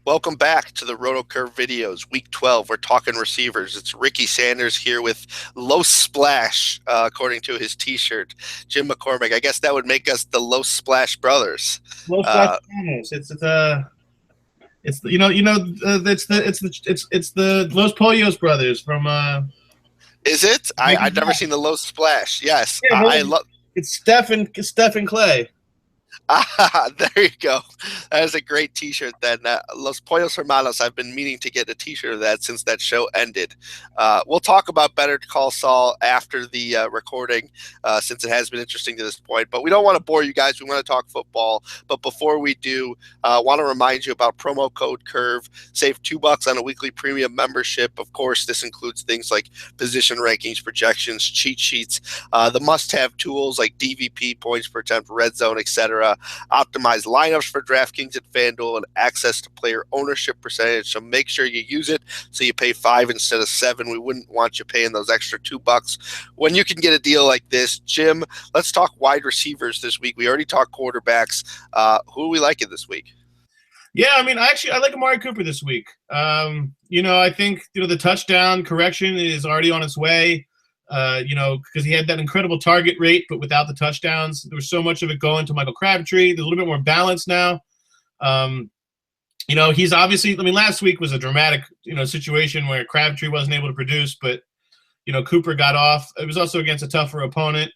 Welcome back to the Roto Curve videos, week 12. We're talking receivers. It's Ricky Sanders here with Los Splash, according to his t-shirt. Jim McCormick, I guess that would make us the Los Splash brothers. Los Splash. It's the Los Pollos brothers from. Is it? I've never seen the Los Splash. Yes, yeah, I love. It's Steph and Clay. There you go. That is a great t-shirt then. Los Pollos Hermanos, I've been meaning to get a t-shirt of that since that show ended. We'll talk about Better Call Saul after the recording since it has been interesting to this point. But we don't want to bore you guys. We want to talk football. But before we do, I want to remind you about promo code CURVE. Save $2 on a weekly premium membership. Of course, this includes things like position rankings, projections, cheat sheets, the must-have tools like DVP, points per attempt, red zone, etc. Optimize lineups for DraftKings and FanDuel, and access to player ownership percentage. So make sure you use it so you pay 5 instead of 7. We wouldn't want you paying those extra $2 when you can get a deal like this. Jim, let's talk wide receivers this week. We already talked quarterbacks. Who are we liking this week? Yeah, I mean, I like Amari Cooper this week. I think the touchdown correction is already on its way. Because he had that incredible target rate, but without the touchdowns, there was so much of it going to Michael Crabtree. There's a little bit more balance now. He's obviously, last week was a dramatic, situation where Crabtree wasn't able to produce, but, Cooper got off. It was also against a tougher opponent.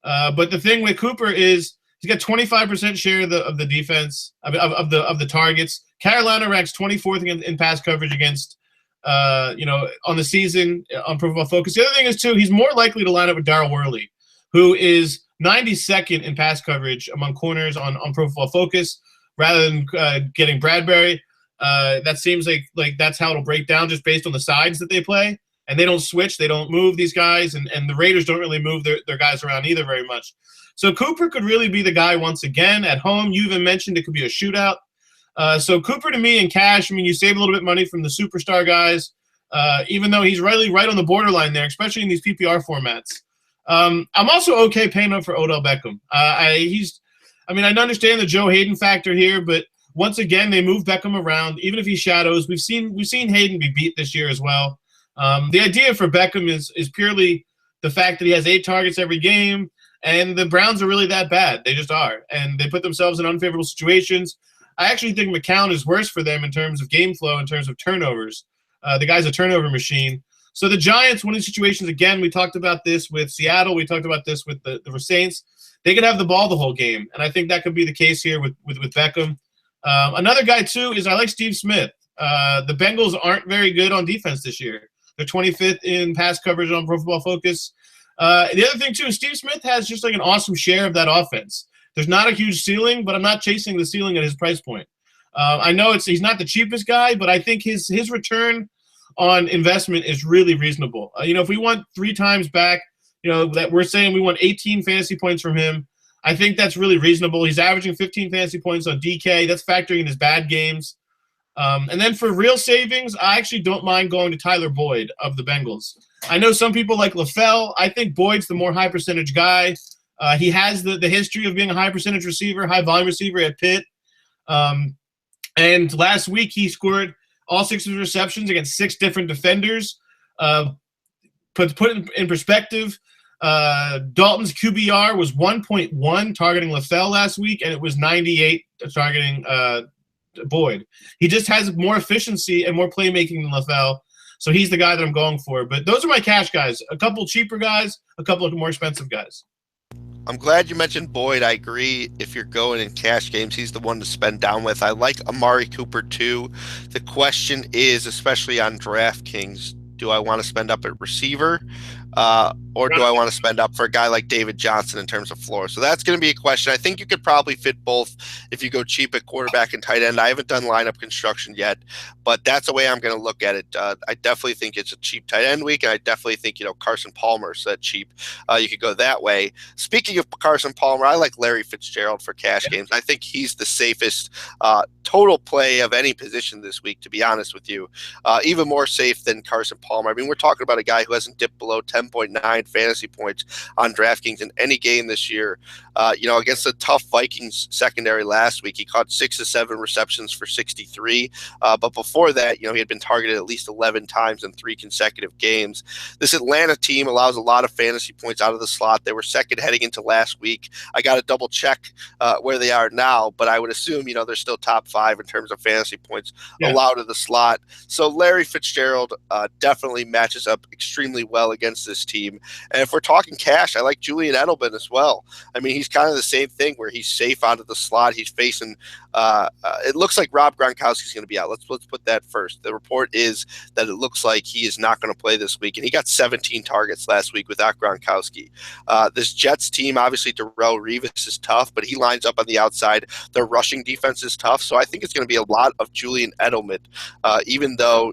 But the thing with Cooper is he's got 25% share of the defense, of the targets. Carolina ranks 24th in pass coverage against on the season on Pro Football Focus. The other thing is, too, he's more likely to line up with Darryl Worley, who is 92nd in pass coverage among corners on Pro Football Focus, rather than getting Bradbury. That seems like that's how it'll break down just based on the sides that they play. And they don't switch. They don't move these guys. And the Raiders don't really move their guys around either very much. So Cooper could really be the guy once again at home. You even mentioned it could be a shootout. So Cooper to me in cash, you save a little bit of money from the superstar guys, even though he's really right on the borderline there, especially in these PPR formats. I'm also okay paying up for Odell Beckham. I understand the Joe Hayden factor here, but once again, they move Beckham around. Even if he shadows, we've seen Hayden be beat this year as well. The idea for Beckham is purely the fact that he has 8 targets every game, and the Browns are really that bad. They just are, and they put themselves in unfavorable situations. I actually think McCown is worse for them in terms of game flow, in terms of turnovers. The guy's a turnover machine. So the Giants, winning situations, again, we talked about this with Seattle. We talked about this with the Saints. They could have the ball the whole game, and I think that could be the case here with Beckham. Another guy, too, is I like Steve Smith. The Bengals aren't very good on defense this year. They're 25th in pass coverage on Pro Football Focus. The other thing, too, is Steve Smith has just an awesome share of that offense. There's not a huge ceiling, but I'm not chasing the ceiling at his price point. I know he's not the cheapest guy, but I think his return on investment is really reasonable. If we want 3 times back, that we're saying we want 18 fantasy points from him, I think that's really reasonable. He's averaging 15 fantasy points on DK. That's factoring in his bad games. And then for real savings, I actually don't mind going to Tyler Boyd of the Bengals. I know some people like LaFell. I think Boyd's the more high percentage guy. He has the history of being a high percentage receiver, high volume receiver at Pitt. And last week he scored all 6 of his receptions against 6 different defenders. Put in perspective, Dalton's QBR was 1.1 targeting LaFell last week, and it was 98 targeting Boyd. He just has more efficiency and more playmaking than LaFell. So he's the guy that I'm going for. But those are my cash guys. A couple cheaper guys, a couple of more expensive guys. I'm glad you mentioned Boyd. I agree. If you're going in cash games, he's the one to spend down with. I like Amari Cooper too. The question is, especially on DraftKings, do I want to spend up at receiver or do I want to spend up for a guy like David Johnson in terms of floor? So that's going to be a question. I think you could probably fit both if you go cheap at quarterback and tight end. I haven't done lineup construction yet, but that's the way I'm going to look at it. I definitely think it's a cheap tight end week, and I definitely think, Carson Palmer's that cheap. You could go that way. Speaking of Carson Palmer, I like Larry Fitzgerald for cash games. I think he's the safest total play of any position this week, to be honest with you. Even more safe than Carson Palmer. We're talking about a guy who hasn't dipped below 10 10.9 fantasy points on DraftKings in any game this year. Against a tough Vikings secondary last week, he caught 6 of 7 receptions for 63. But before that, he had been targeted at least 11 times in 3 consecutive games. This Atlanta team allows a lot of fantasy points out of the slot. They were second heading into last week. I got to double check where they are now, but I would assume, they're still top 5 in terms of fantasy points allowed to the slot. So Larry Fitzgerald definitely matches up extremely well against this team. And if we're talking cash, I like Julian Edelman as well. I mean, he's kind of the same thing where he's safe out of the slot. He's facing it looks like Rob Gronkowski's going to be out. Let's put that first. The report is that it looks like he is not going to play this week, and he got 17 targets last week without Gronkowski. This Jets team, obviously Darrelle Revis is tough, but he lines up on the outside. Their rushing defense is tough, so I think it's going to be a lot of Julian Edelman, even though,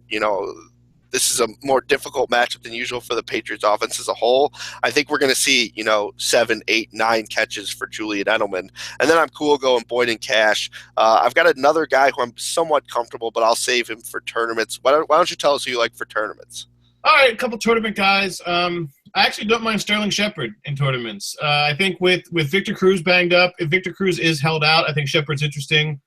this is a more difficult matchup than usual for the Patriots offense as a whole. I think we're going to see, 7, 8, 9 catches for Julian Edelman. And then I'm cool going Boyd and Cash. I've got another guy who I'm somewhat comfortable, but I'll save him for tournaments. Why don't you tell us who you like for tournaments? All right, a couple tournament guys. I actually don't mind Sterling Shepard in tournaments. I think with Victor Cruz banged up, if Victor Cruz is held out, I think Shepard's interesting.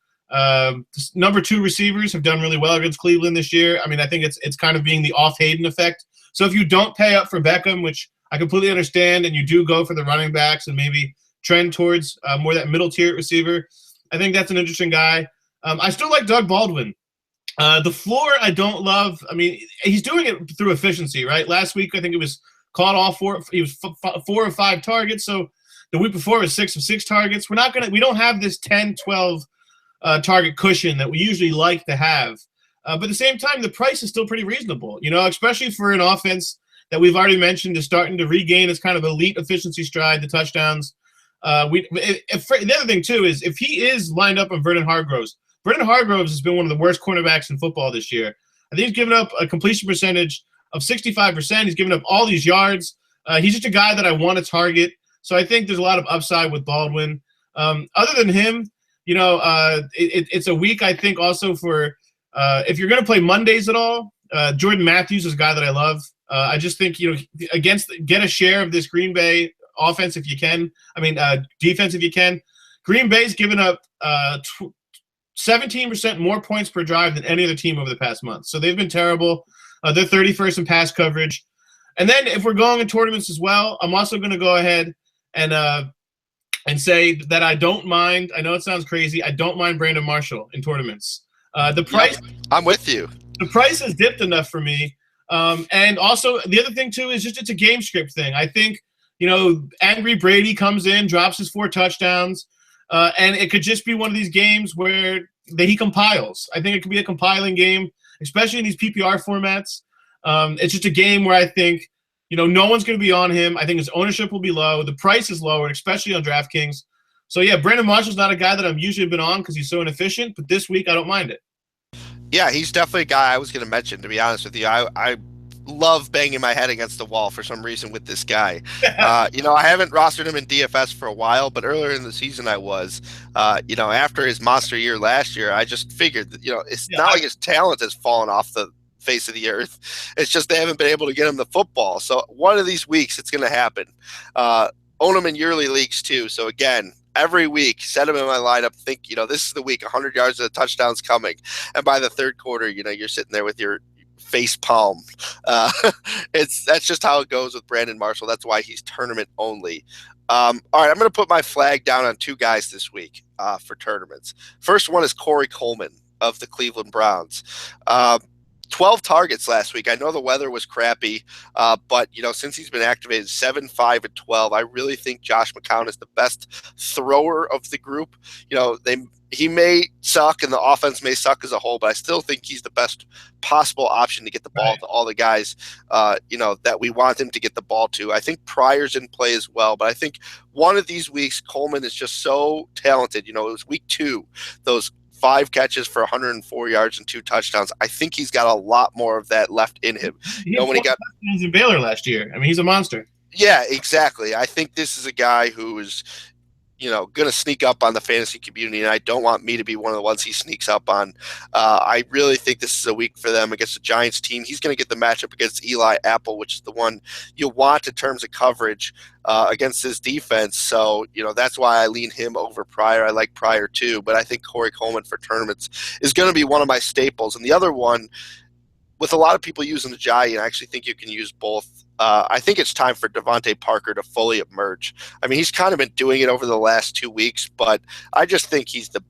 Number 2 receivers have done really well against Cleveland this year. I mean, I think it's kind of being the off-Hayden effect. So if you don't pay up for Beckham, which I completely understand, and you do go for the running backs and maybe trend towards more that middle-tier receiver, I think that's an interesting guy. I still like Doug Baldwin. The floor I don't love. I mean, he's doing it through efficiency, right? Last week, I think it was caught all 4. He was 4 or 5 targets. So the week before it was 6 of 6 targets. We don't have this 10, 12 target cushion that we usually like to have. But at the same time, the price is still pretty reasonable, especially for an offense that we've already mentioned is starting to regain its kind of elite efficiency stride, the touchdowns. The other thing, too, is if he is lined up on Vernon Hargreaves has been one of the worst cornerbacks in football this year. I think he's given up a completion percentage of 65%. He's given up all these yards. He's just a guy that I want to target. So I think there's a lot of upside with Baldwin. Other than him, it's a week, I think, also for if you're going to play Mondays at all, Jordan Matthews is a guy that I love. I just think, get a share of this Green Bay offense if you can. I mean, defense if you can. Green Bay's given up 17% more points per drive than any other team over the past month. So they've been terrible. They're 31st in pass coverage. And then if we're going in tournaments as well, I'm also going to go ahead and say that I don't mind. I know it sounds crazy. I don't mind Brandon Marshall in tournaments. The price. Yep, I'm with you. The price has dipped enough for me. And also the other thing too is just it's a game script thing. I think Angry Brady comes in, drops his 4 touchdowns, and it could just be one of these games where he compiles. I think it could be a compiling game, especially in these PPR formats. It's just a game where I think. No one's going to be on him. I think his ownership will be low. The price is lower, especially on DraftKings. So, yeah, Brandon Marshall's not a guy that I'm usually been on because he's so inefficient, but this week I don't mind it. Yeah, he's definitely a guy I was going to mention, to be honest with you. I love banging my head against the wall for some reason with this guy. I haven't rostered him in DFS for a while, but earlier in the season I was. After his monster year last year, I just figured that, it's not like his talent has fallen off the face of the earth. It's just they haven't been able to get him the football. So one of these weeks it's going to happen. Own him in yearly leagues too. So again, every week, set him in my lineup. Think, this is the week, 100 yards of the touchdowns coming. And by the third quarter, you're sitting there with your face palm. That's just how it goes with Brandon Marshall. That's why he's tournament only. All right, I'm going to put my flag down on 2 guys this week for tournaments. First one is Corey Coleman of the Cleveland Browns. 12 targets last week. I know the weather was crappy, but since he's been activated, 7, 5, and 12, I really think Josh McCown is the best thrower of the group. He may suck and the offense may suck as a whole, but I still think he's the best possible option to get the ball to all the guys, that we want him to get the ball to. I think Pryor's in play as well, but I think one of these weeks, Coleman is just so talented. It was week 2, those 5 catches for 104 yards and 2 touchdowns. I think he's got a lot more of that left in him. He got touchdowns in Baylor last year. I mean, he's a monster. Yeah, exactly. I think this is a guy who is going to sneak up on the fantasy community, and I don't want me to be one of the ones he sneaks up on. I really think this is a week for them against the Giants team. He's going to get the matchup against Eli Apple, which is the one you want in terms of coverage against his defense. So, that's why I lean him over Pryor. I like Pryor too, but I think Corey Coleman for tournaments is going to be one of my staples. And the other one, with a lot of people using the Giant, I actually think you can use both. I think it's time for Devontae Parker to fully emerge. I mean, he's kind of been doing it over the last 2 weeks, but I just think he's the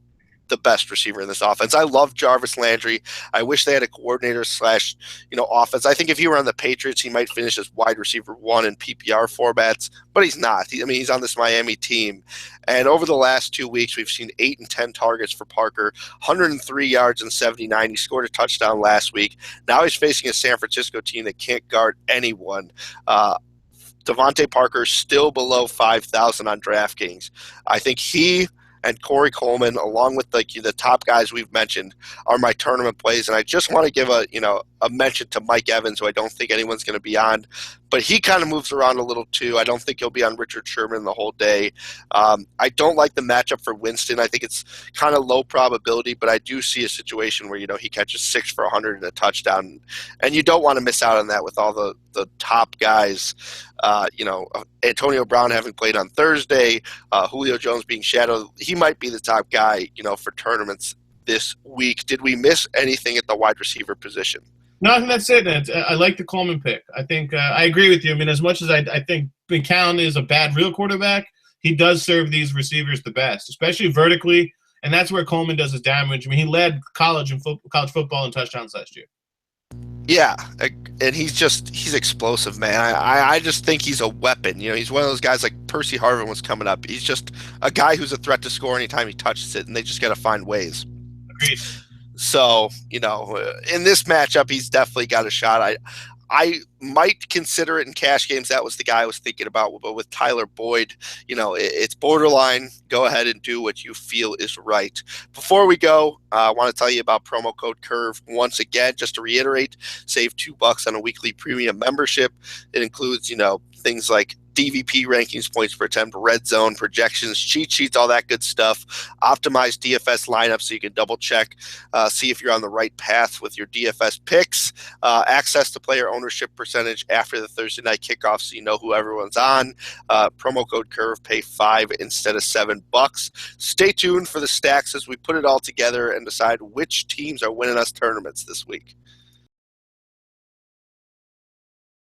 best receiver in this offense. I love Jarvis Landry. I wish they had a coordinator slash, offense. I think if he were on the Patriots, he might finish as wide receiver 1 in PPR formats, but he's not. He's on this Miami team. And over the last 2 weeks, we've seen 8 and 10 targets for Parker, 103 yards and 79. He scored a touchdown last week. Now he's facing a San Francisco team that can't guard anyone. Devontae Parker still below 5,000 on DraftKings. I think he and Corey Coleman, along with the top guys we've mentioned, are my tournament plays. And I just want to give a mention to Mike Evans, who I don't think anyone's going to be on, but he kind of moves around a little too. I don't think he'll be on Richard Sherman the whole day. I don't like the matchup for Winston. I think it's kind of low probability, but I do see a situation where, he catches 6 for 100 and a touchdown. And you don't want to miss out on that with all the top guys. Antonio Brown having played on Thursday, Julio Jones being shadowed. He might be the top guy, for tournaments this week. Did we miss anything at the wide receiver position? No, I think that's it. I like the Coleman pick. I think I agree with you. I mean, as much as I think McCown is a bad real quarterback, he does serve these receivers the best, especially vertically, and that's where Coleman does his damage. I mean, he led college football in touchdowns last year. Yeah, and he's explosive, man. I just think he's a weapon. He's one of those guys like Percy Harvin was coming up. He's just a guy who's a threat to score anytime he touches it, and they just got to find ways. Agreed. So, in this matchup, he's definitely got a shot. I might consider it in cash games. That was the guy I was thinking about. But with Tyler Boyd, it's borderline. Go ahead and do what you feel is right. Before we go, I want to tell you about promo code CURVE once again. Just to reiterate, save $2 on a weekly premium membership. It includes, things like DVP rankings, points per attempt, red zone projections, cheat sheets, all that good stuff. Optimize DFS lineups so you can double check, see if you're on the right path with your DFS picks. Access to player ownership percentage after the Thursday night kickoff, so you know who everyone's on. Promo code CURVE, pay $5 instead of $7. Stay tuned for the stacks as we put it all together and decide which teams are winning us tournaments this week.